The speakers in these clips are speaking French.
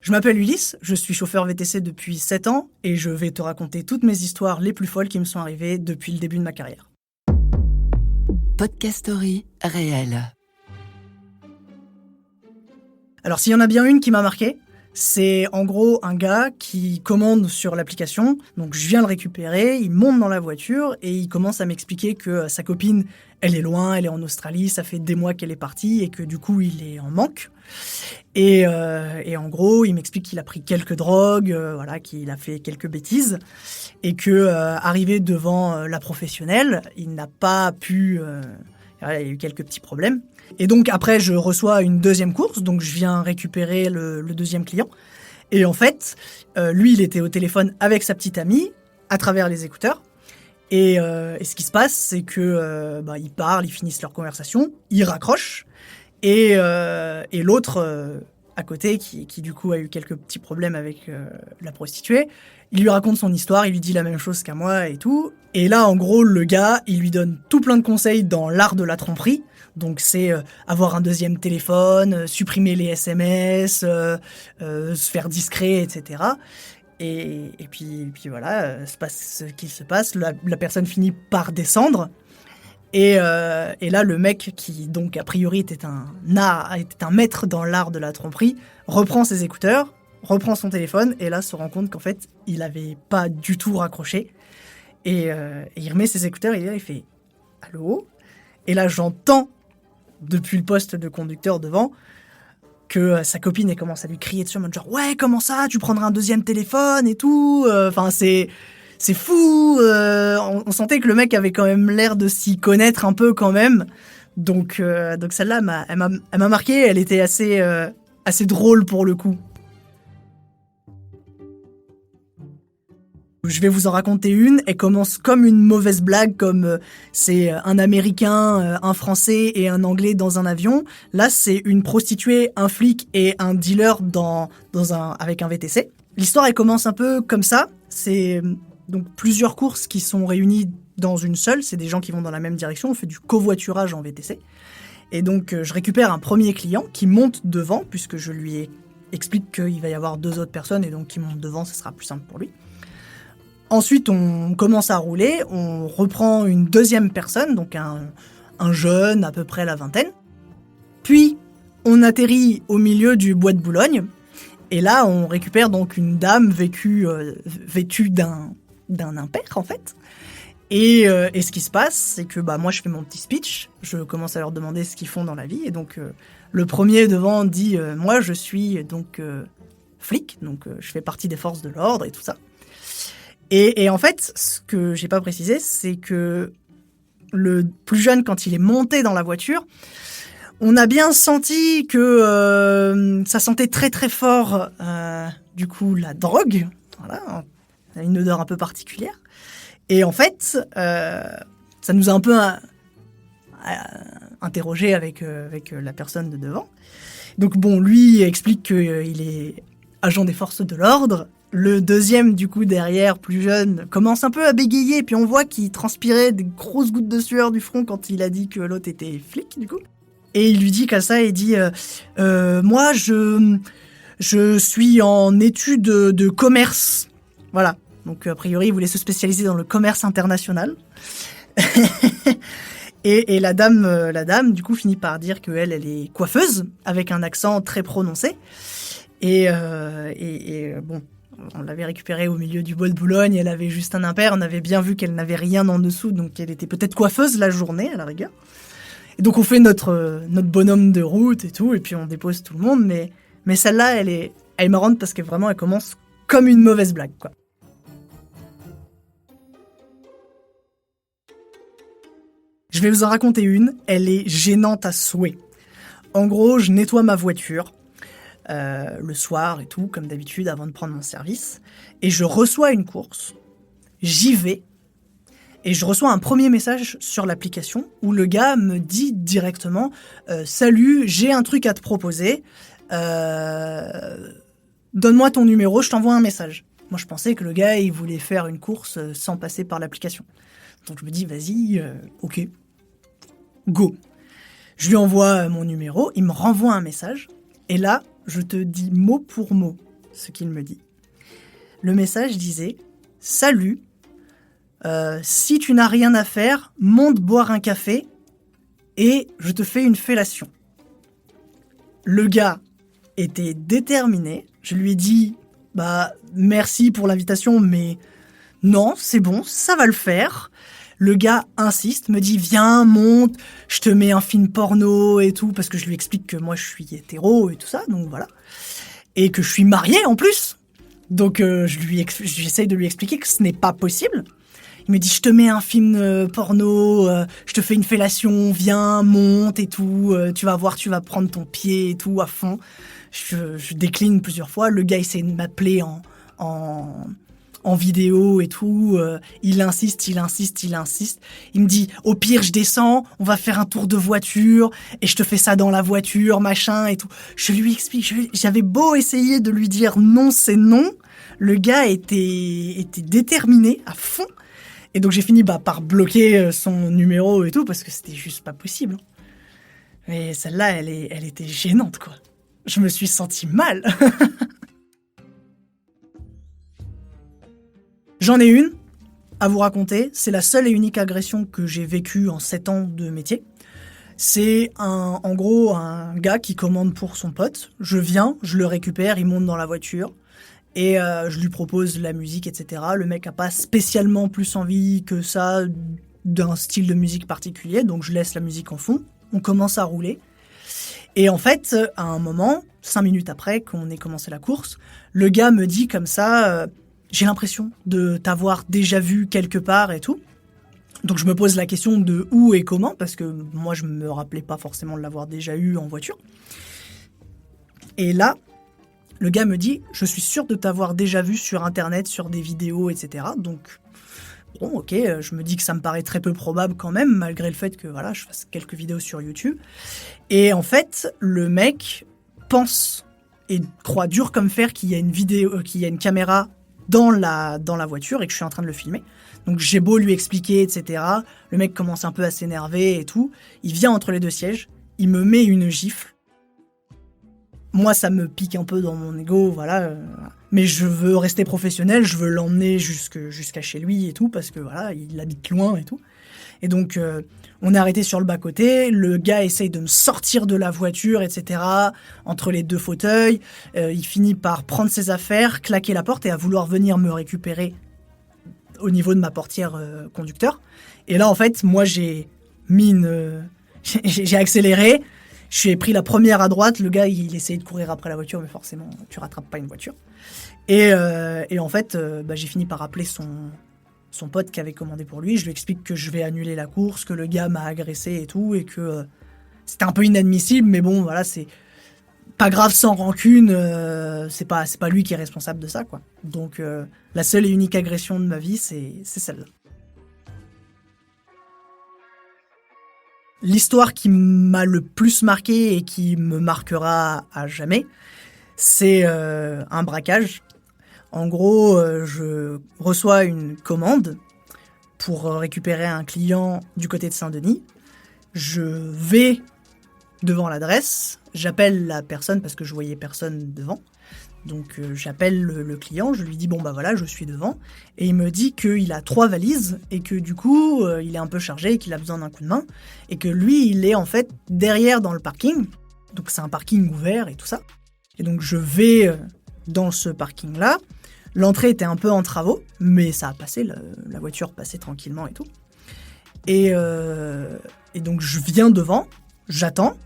Je m'appelle Ulysse, je suis chauffeur VTC depuis 7 ans et je vais te raconter toutes mes histoires les plus folles qui me sont arrivées depuis le début de ma carrière. Podcast Story réel. Alors s'il y en a bien une qui m'a marqué, c'est en gros un gars qui commande sur l'application, donc je viens le récupérer, il monte dans la voiture et il commence à m'expliquer que sa copine, elle est loin, elle est en Australie, ça fait des mois qu'elle est partie et que du coup il est en manque. Et en gros, il m'explique qu'il a pris quelques drogues, voilà, qu'il a fait quelques bêtises et que arrivé devant la professionnelle, il n'a pas pu, voilà, il y a eu quelques petits problèmes. Et donc après, je reçois une deuxième course, donc je viens récupérer le deuxième client. Et en fait, lui, il était au téléphone avec sa petite amie, à travers les écouteurs. Et ce qui se passe, c'est que ils parlent, ils finissent leur conversation, ils raccrochent. Et l'autre à côté, qui du coup a eu quelques petits problèmes avec la prostituée, il lui raconte son histoire, il lui dit la même chose qu'à moi et tout. Et là, en gros, le gars, il lui donne tout plein de conseils dans l'art de la tromperie. Donc c'est avoir un deuxième téléphone, supprimer les SMS, se faire discret, etc. Et puis voilà, se passe ce qui se passe. La personne finit par descendre. Et là, le mec, qui donc a priori était un maître dans l'art de la tromperie, reprend ses écouteurs, reprend son téléphone, et là se rend compte qu'en fait, il avait pas du tout raccroché. Et il remet ses écouteurs, et là, il fait « Allô ?» Et là, j'entends, depuis le poste de conducteur devant, que sa copine, elle commence à lui crier dessus en mode genre « Ouais, comment ça, tu prendras un deuxième téléphone et tout ?» Enfin, c'est fou, on sentait que le mec avait quand même l'air de s'y connaître un peu quand même. Donc celle-là, elle m'a marqué, elle était assez drôle pour le coup. Je vais vous en raconter une, elle commence comme une mauvaise blague, comme c'est un Américain, un Français et un Anglais dans un avion. Là, c'est une prostituée, un flic et un dealer avec un VTC. L'histoire, elle commence un peu comme ça, c'est donc plusieurs courses qui sont réunies dans une seule, c'est des gens qui vont dans la même direction, on fait du covoiturage en VTC. Et donc je récupère un premier client qui monte devant, puisque je lui explique qu'il va y avoir 2 autres personnes, et donc qui monte devant, ce sera plus simple pour lui. Ensuite, on commence à rouler, on reprend une deuxième personne, donc un jeune, à peu près la vingtaine. Puis, on atterrit au milieu du bois de Boulogne, et là, on récupère donc une dame vêtue d'un impair, en fait. Et ce qui se passe, c'est que moi, je fais mon petit speech, je commence à leur demander ce qu'ils font dans la vie, et donc le premier devant dit « Moi, je suis donc flic, donc je fais partie des forces de l'ordre et tout ça. » Et en fait, ce que j'ai pas précisé, c'est que le plus jeune, quand il est monté dans la voiture, on a bien senti que ça sentait très très fort, du coup, la drogue. Voilà, ça a une odeur un peu particulière. Et en fait, ça nous a un peu interrogé avec la personne de devant. Donc bon, lui explique qu'il est agent des forces de l'ordre. Le deuxième, du coup, derrière, plus jeune, commence un peu à bégayer, puis on voit qu'il transpirait des grosses gouttes de sueur du front quand il a dit que l'autre était flic, du coup. Et il lui dit comme ça, il dit moi, je suis en études de commerce. Voilà. Donc, a priori, il voulait se spécialiser dans le commerce international. et la dame, du coup, finit par dire qu'elle est coiffeuse, avec un accent très prononcé. Et bon, on l'avait récupérée au milieu du bois de Boulogne, elle avait juste un impair, on avait bien vu qu'elle n'avait rien en dessous, donc elle était peut-être coiffeuse la journée, à la rigueur. Et donc on fait notre bonhomme de route et tout, et puis on dépose tout le monde, mais celle-là, elle est marrante parce que vraiment, elle commence comme une mauvaise blague, quoi. Je vais vous en raconter une, elle est gênante à souhait. En gros, je nettoie ma voiture, le soir et tout, comme d'habitude, avant de prendre mon service, et je reçois une course, j'y vais, et je reçois un premier message sur l'application où le gars me dit directement « Salut, j'ai un truc à te proposer, donne-moi ton numéro, je t'envoie un message. » Moi, je pensais que le gars, il voulait faire une course sans passer par l'application. Donc je me dis « Vas-y, ok, go ». Je lui envoie mon numéro, il me renvoie un message, et là, je te dis mot pour mot, ce qu'il me dit. Le message disait « Salut, si tu n'as rien à faire, monte boire un café et je te fais une fellation. » Le gars était déterminé. Je lui ai dit « Merci pour l'invitation, mais non, c'est bon, ça va le faire. » Le gars insiste, me dit « Viens, monte, je te mets un film porno et tout. » Parce que je lui explique que moi, je suis hétéro et tout ça, donc voilà. Et que je suis marié en plus. Donc j'essaye de lui expliquer que ce n'est pas possible. Il me dit « Je te mets un film porno, je te fais une fellation, viens, monte et tout. Tu vas voir, tu vas prendre ton pied et tout à fond. » Je décline plusieurs fois. Le gars essaie de m'appeler en vidéo et tout. Il insiste. Il me dit « Au pire, je descends, on va faire un tour de voiture et je te fais ça dans la voiture, machin et tout. » Je lui explique. J'avais beau essayer de lui dire « Non, c'est non ». Le gars était déterminé à fond. Et donc j'ai fini par bloquer son numéro et tout parce que c'était juste pas possible. Mais celle-là, elle était gênante, quoi. Je me suis senti mal. J'en ai une à vous raconter. C'est la seule et unique agression que j'ai vécue en 7 ans de métier. C'est en gros un gars qui commande pour son pote. Je viens, je le récupère, il monte dans la voiture. Et je lui propose la musique, etc. Le mec a pas spécialement plus envie que ça d'un style de musique particulier, donc je laisse la musique en fond. On commence à rouler. Et en fait, à un moment, 5 minutes après qu'on ait commencé la course, le gars me dit comme ça j'ai l'impression de t'avoir déjà vu quelque part et tout. Donc je me pose la question de où et comment, parce que moi je me rappelais pas forcément de l'avoir déjà eu en voiture. Et là, le gars me dit « Je suis sûr de t'avoir déjà vu sur Internet, sur des vidéos, etc. » Donc, bon, ok, je me dis que ça me paraît très peu probable quand même, malgré le fait que voilà, je fasse quelques vidéos sur YouTube. Et en fait, le mec pense et croit dur comme fer qu'il y a une caméra dans la voiture et que je suis en train de le filmer. Donc j'ai beau lui expliquer, etc. Le mec commence un peu à s'énerver et tout. Il vient entre les deux sièges, il me met une gifle. Moi, ça me pique un peu dans mon ego, voilà. Mais je veux rester professionnel, je veux l'emmener jusqu'à chez lui et tout, parce que voilà, il habite loin et tout. Et donc, on est arrêté sur le bas-côté, le gars essaye de me sortir de la voiture, etc., entre les deux fauteuils. Il finit par prendre ses affaires, claquer la porte et à vouloir venir me récupérer au niveau de ma portière conducteur. Et là, en fait, moi, j'ai accéléré. J'ai pris la première à droite, le gars il essayait de courir après la voiture, mais forcément tu rattrapes pas une voiture. Et en fait, j'ai fini par appeler son pote qui avait commandé pour lui. Je lui explique que je vais annuler la course, que le gars m'a agressé et tout, et que c'était un peu inadmissible, mais bon voilà, c'est pas grave, sans rancune, c'est pas lui qui est responsable de ça, quoi. Donc la seule et unique agression de ma vie, c'est celle-là. L'histoire qui m'a le plus marqué et qui me marquera à jamais, c'est un braquage. En gros, je reçois une commande pour récupérer un client du côté de Saint-Denis. Je vais devant l'adresse, j'appelle la personne parce que je voyais personne devant. Donc j'appelle le client, je lui dis bon bah voilà, je suis devant, et il me dit qu'il a 3 valises et que du coup il est un peu chargé et qu'il a besoin d'un coup de main et que lui il est en fait derrière dans le parking, donc c'est un parking ouvert et tout ça. Et donc je vais dans ce parking là, l'entrée était un peu en travaux mais ça a passé, la voiture passait tranquillement et tout. Et donc je viens devant, j'attends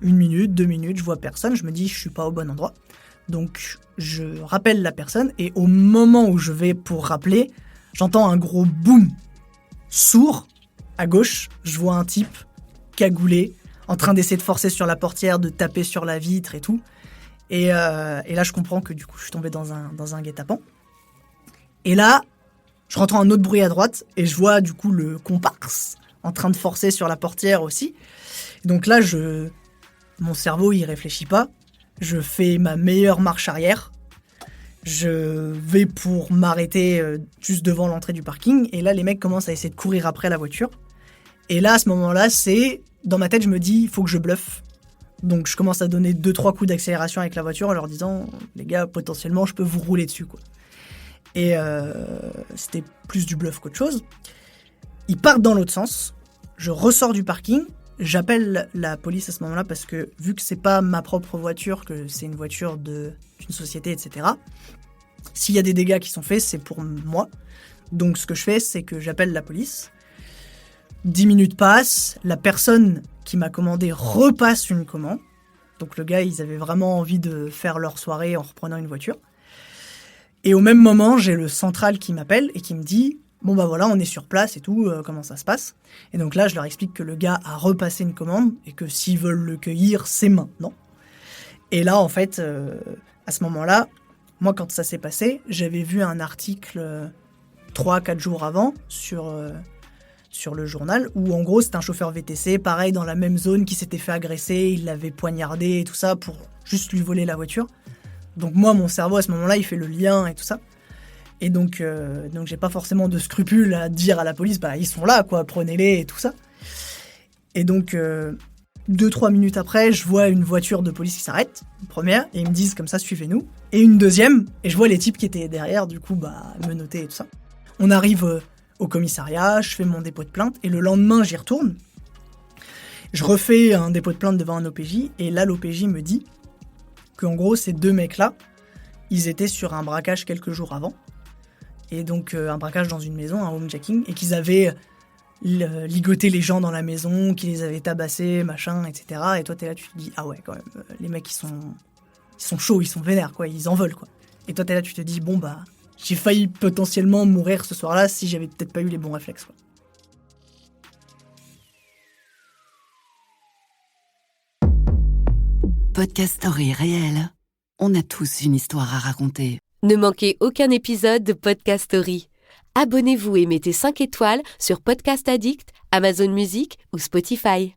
1 minute, 2 minutes, je vois personne, je me dis je suis pas au bon endroit. Donc, je rappelle la personne et au moment où je vais pour rappeler, j'entends un gros boum sourd à gauche. Je vois un type cagoulé, en train d'essayer de forcer sur la portière, de taper sur la vitre et tout. Et là, je comprends que du coup, je suis tombé dans un guet-apens. Et là, je entends un autre bruit à droite et je vois du coup le comparse en train de forcer sur la portière aussi. Donc là, mon cerveau, il réfléchit pas. Je fais ma meilleure marche arrière. Je vais pour m'arrêter juste devant l'entrée du parking. Et là, les mecs commencent à essayer de courir après la voiture. Et là, à ce moment-là, dans ma tête, je me dis, il faut que je bluffe. Donc je commence à donner 2-3 coups d'accélération avec la voiture en leur disant « Les gars, potentiellement, je peux vous rouler dessus. » quoi. Et c'était plus du bluff qu'autre chose. Ils partent dans l'autre sens. Je ressors du parking. J'appelle la police à ce moment-là parce que vu que c'est pas ma propre voiture, que c'est une voiture d'une société, etc., s'il y a des dégâts qui sont faits, c'est pour moi. Donc ce que je fais, c'est que j'appelle la police. 10 minutes passent, la personne qui m'a commandé repasse une commande. Donc le gars, ils avaient vraiment envie de faire leur soirée en reprenant une voiture. Et au même moment, j'ai le central qui m'appelle et qui me dit « Bon bah voilà, on est sur place et tout, comment ça se passe ?» Et donc là, je leur explique que le gars a repassé une commande et que s'ils veulent le cueillir, c'est maintenant. Et là, en fait, à ce moment-là, moi, quand ça s'est passé, j'avais vu un article 3-4 jours avant sur le journal, où en gros c'était un chauffeur VTC, pareil dans la même zone, qui s'était fait agresser, il l'avait poignardé et tout ça pour juste lui voler la voiture. Donc moi, mon cerveau à ce moment-là, il fait le lien et tout ça. Et donc j'ai pas forcément de scrupules à dire à la police, bah ils sont là quoi, prenez-les et tout ça. Et donc 2-3 minutes après, je vois une voiture de police qui s'arrête, une première, et ils me disent comme ça, suivez-nous. Et une deuxième, et je vois les types qui étaient derrière, du coup, menottés et tout ça. On arrive au commissariat, je fais mon dépôt de plainte, et le lendemain, j'y retourne. Je refais un dépôt de plainte devant un OPJ, et là, l'OPJ me dit qu'en gros, ces deux mecs-là, ils étaient sur un braquage quelques jours avant. Et donc, un braquage dans une maison, un homejacking, et qu'ils avaient ligoté les gens dans la maison, qu'ils les avaient tabassés, machin, etc. Et toi, t'es là, tu te dis, ah ouais, quand même, les mecs, ils sont chauds, ils sont vénères, quoi, ils en veulent, quoi. Et toi, t'es là, tu te dis, bon, bah, j'ai failli potentiellement mourir ce soir-là si j'avais peut-être pas eu les bons réflexes, quoi. Podcast Story réel. On a tous une histoire à raconter. Ne manquez aucun épisode de Podcast Story. Abonnez-vous et mettez 5 étoiles sur Podcast Addict, Amazon Music ou Spotify.